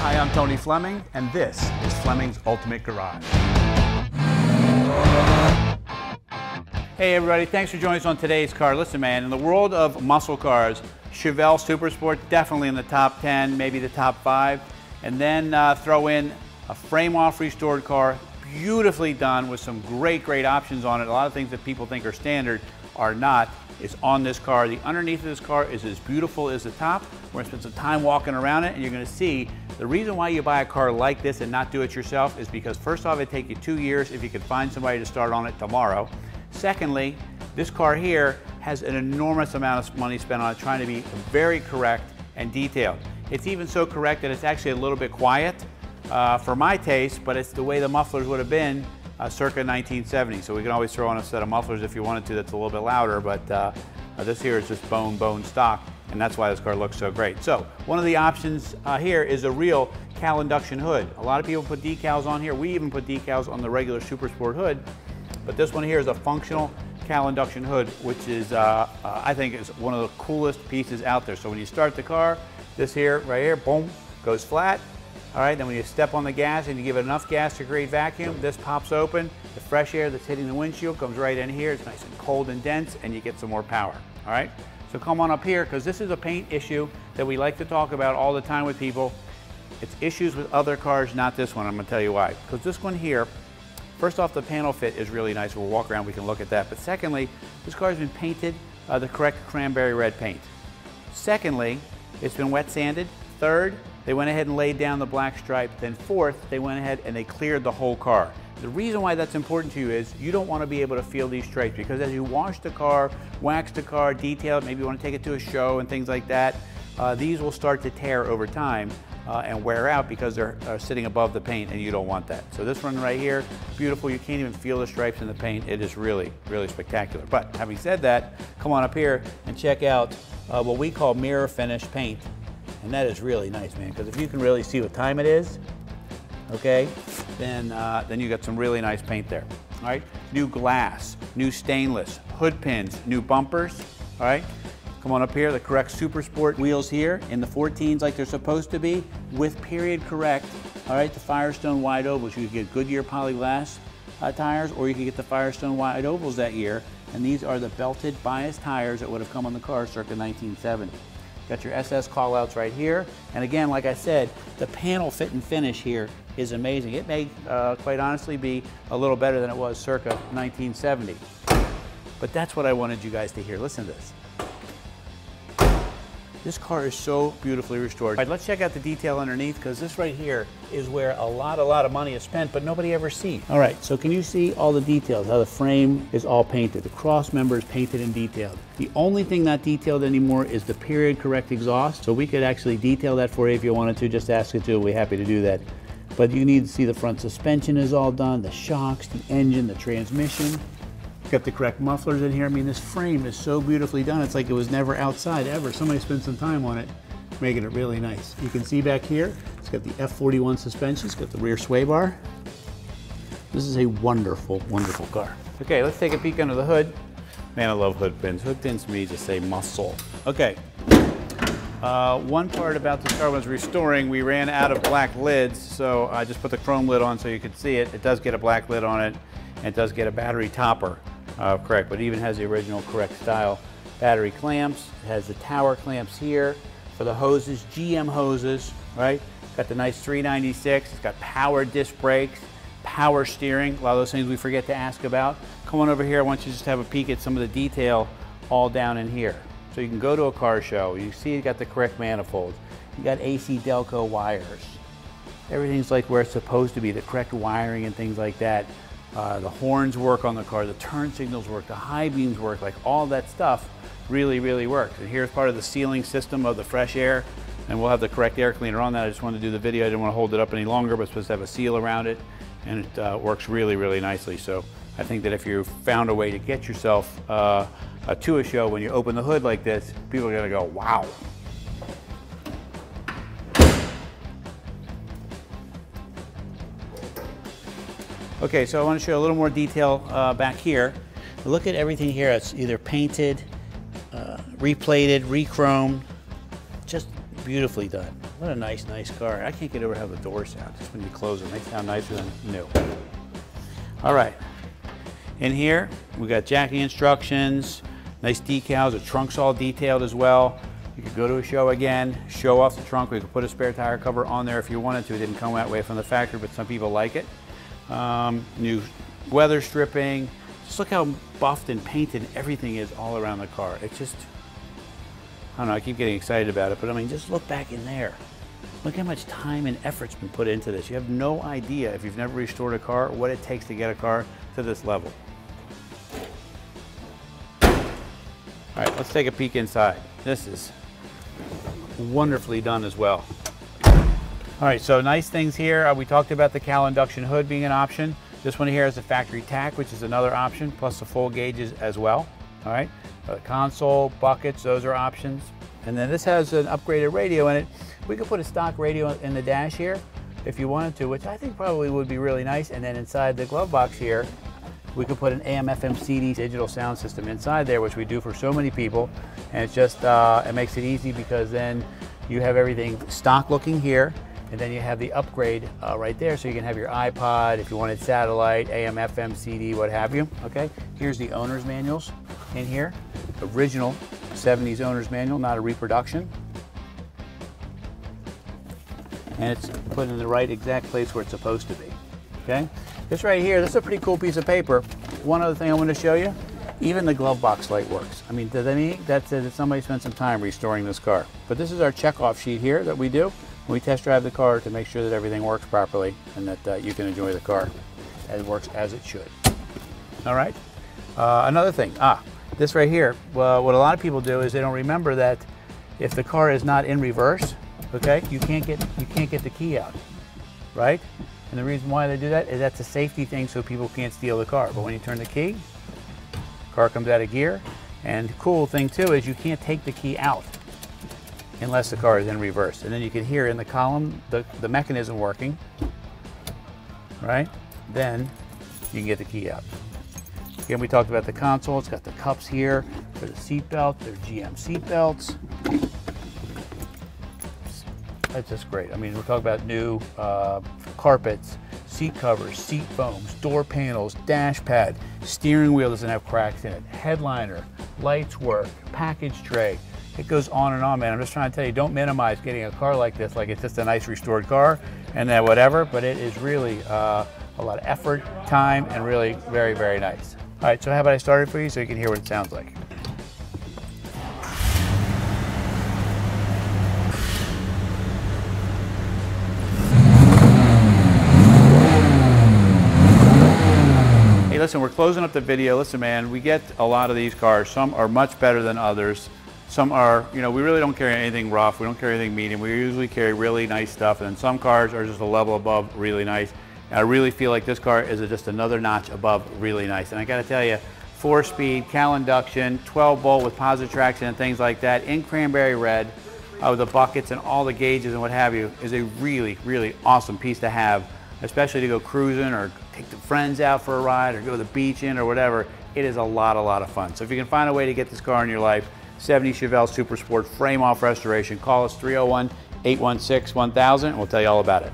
Hi, I'm Tony Fleming, and this is Fleming's Ultimate Garage. Hey everybody, thanks for joining us on today's car. Listen man, in the world of muscle cars, Chevelle Super Sport, definitely in the top 10, maybe the top 5. And then throw in a frame-off restored car, beautifully done with some great options on it. A lot of things that people think are standard are not, is on this car. The underneath of this car is as beautiful as the top. We're gonna spend some time walking around it, and you're gonna see the reason why you buy a car like this and not do it yourself is because first off, it'd take you 2 years if you could find somebody to start on it tomorrow. Secondly, this car here has an enormous amount of money spent on it trying to be very correct and detailed. It's even so correct that it's actually a little bit quiet for my taste, but it's the way the mufflers would have been circa 1970. So we can always throw on a set of mufflers if you wanted to that's a little bit louder, but this here is just bone stock, and that's why this car looks so great. So one of the options here is a real cowl induction hood. A lot of people put decals on here. We even put decals on the regular Super Sport hood, but this one here is a functional cowl induction hood, which is, I think, is one of the coolest pieces out there. So when you start the car, this here, right here, boom, goes flat. All right, then when you step on the gas and you give it enough gas to create vacuum, this pops open. The fresh air that's hitting the windshield comes right in here. It's nice and cold and dense, and you get some more power, all right? So come on up here, because this is a paint issue that we like to talk about all the time with people. It's issues with other cars, not this one. I'm gonna tell you why. Because this one here, first off, the panel fit is really nice. We'll walk around, we can look at that. But secondly, this car has been painted the correct cranberry red paint. Secondly, it's been wet sanded. Third, they went ahead and laid down the black stripe. Then fourth, they went ahead and they cleared the whole car. The reason why that's important to you is you don't want to be able to feel these stripes, because as you wash the car, wax the car, detail it, maybe you want to take it to a show and things like that, these will start to tear over time and wear out because they're sitting above the paint, and you don't want that. So this one right here, beautiful. You can't even feel the stripes in the paint. It is really spectacular. But having said that, come on up here and check out what we call mirror finish paint. And that is really nice, man, because if you can really see what time it is, okay, then you got some really nice paint there. All right, new glass, new stainless, hood pins, new bumpers, all right? Come on up here, the correct Super Sport wheels here in the 14s like they're supposed to be with period correct, all right, the Firestone wide ovals. You can get Goodyear polyglass tires, or you can get the Firestone wide ovals that year, and these are the belted bias tires that would have come on the car circa 1970. Got your SS callouts right here. And again, like I said, the panel fit and finish here is amazing. It may, quite honestly, be a little better than it was circa 1970. But that's what I wanted you guys to hear. Listen to this. This car is so beautifully restored. All right, let's check out the detail underneath, because this right here is where a lot of money is spent, but nobody ever sees. All right, so can you see all the details, how the frame is all painted? The cross member is painted and detailed. The only thing not detailed anymore is the period correct exhaust. So we could actually detail that for you if you wanted to, just ask it to, we're happy to do that. But you need to see the front suspension is all done, the shocks, the engine, the transmission. Got the correct mufflers in here. I mean, this frame is so beautifully done. It's like it was never outside ever. Somebody spent some time on it, making it really nice. You can see back here, it's got the F41 suspension. It's got the rear sway bar. This is a wonderful car. Okay, let's take a peek under the hood. Man, I love hood pins. Hood pins to me just say muscle. Okay. One part about this car was restoring, we ran out of black lids, so I just put the chrome lid on so you could see it. It does get a black lid on it, and it does get a battery topper. Correct, but it even has the original correct style battery clamps. It has the tower clamps here for the hoses, GM hoses, right? Got the nice 396. It's got power disc brakes, power steering, a lot of those things we forget to ask about. Come on over here, I want you to just have a peek at some of the detail all down in here. So you can go to a car show, you see you got the correct manifolds, you got AC Delco wires. Everything's like where it's supposed to be, the correct wiring and things like that. The horns work on the car, the turn signals work, the high beams work, like all that stuff really works. And here's part of the sealing system of the fresh air, and we'll have the correct air cleaner on that. I just wanted to do the video, I didn't want to hold it up any longer, but it's supposed to have a seal around it, and it works really nicely. So I think that if you found a way to get yourself to a show, when you open the hood like this, people are gonna go, wow. Okay, so I want to show you a little more detail back here. Look at everything here. It's either painted, replated, re-chromed, just beautifully done. What a nice car. I can't get over how the doors sound. Just when you close them, they sound nicer than new. All right. In here, we got jacking instructions, nice decals. The trunk's all detailed as well. You could go to a show again, show off the trunk. We could put a spare tire cover on there if you wanted to. It didn't come that way from the factory, but some people like it. New weather stripping. Just look how buffed and painted everything is all around the car. It's just, I don't know, I keep getting excited about it, but I mean, just look back in there. Look how much time and effort's been put into this. You have no idea, if you've never restored a car, what it takes to get a car to this level. All right, let's take a peek inside. This is wonderfully done as well. All right, so nice things here. We talked about the cowl induction hood being an option. This one here is a factory tack, which is another option, plus the full gauges as well. All right, console, buckets, those are options. And then this has an upgraded radio in it. We could put a stock radio in the dash here if you wanted to, which I think probably would be really nice. And then inside the glove box here, we could put an AM/FM CD digital sound system inside there, which we do for so many people. And it's just, it makes it easy because then you have everything stock looking here, and then you have the upgrade right there, so you can have your iPod if you wanted satellite, AM/FM, CD, what have you. Okay, here's the owner's manuals in here. Original 70s owner's manual, not a reproduction. And it's put in the right exact place where it's supposed to be. Okay, this right here, this is a pretty cool piece of paper. One other thing I want to show you, even the glove box light works. I mean, does that mean that says that somebody spent some time restoring this car? But this is our checkoff sheet here that we do when we test drive the car to make sure that everything works properly and that you can enjoy the car and it works as it should. All right. Another thing, this right here. Well, what a lot of people do is they don't remember that if the car is not in reverse, okay, you can't get the key out, right? And the reason why they do that is that's a safety thing so people can't steal the car. But when you turn the key, car comes out of gear. And the cool thing too is you can't take the key out unless the car is in reverse. And then you can hear in the column the mechanism working, right? Then you can get the key out. Again, we talked about the console. It's got the cups here for the seat belt. They're GM seat belts. That's just great. I mean, we're talking about new carpets, seat covers, seat foams, door panels, dash pad, steering wheel doesn't have cracks in it, headliner, lights work, package tray. It goes on and on, man. I'm just trying to tell you, don't minimize getting a car like this, like it's just a nice restored car and then whatever, but it is really a lot of effort, time, and really very, very nice. All right, so how about I start it for you so you can hear what it sounds like. Listen, we're closing up the video. Listen, man, we get a lot of these cars. Some are much better than others. Some are, you know, we really don't carry anything rough. We don't carry anything medium. We usually carry really nice stuff. And then some cars are just a level above really nice. And I really feel like this car is just another notch above really nice. And I got to tell you, 4-speed, cowl induction, 12-bolt with posi-traction and things like that in cranberry red with the buckets and all the gauges and what have you is a really, really awesome piece to have, especially to go cruising or take the friends out for a ride or go to the beach in or whatever. It is a lot of fun. So if you can find a way to get this car in your life, 70 Chevelle Super Sport frame off restoration, call us 301-816-1000 and we'll tell you all about it.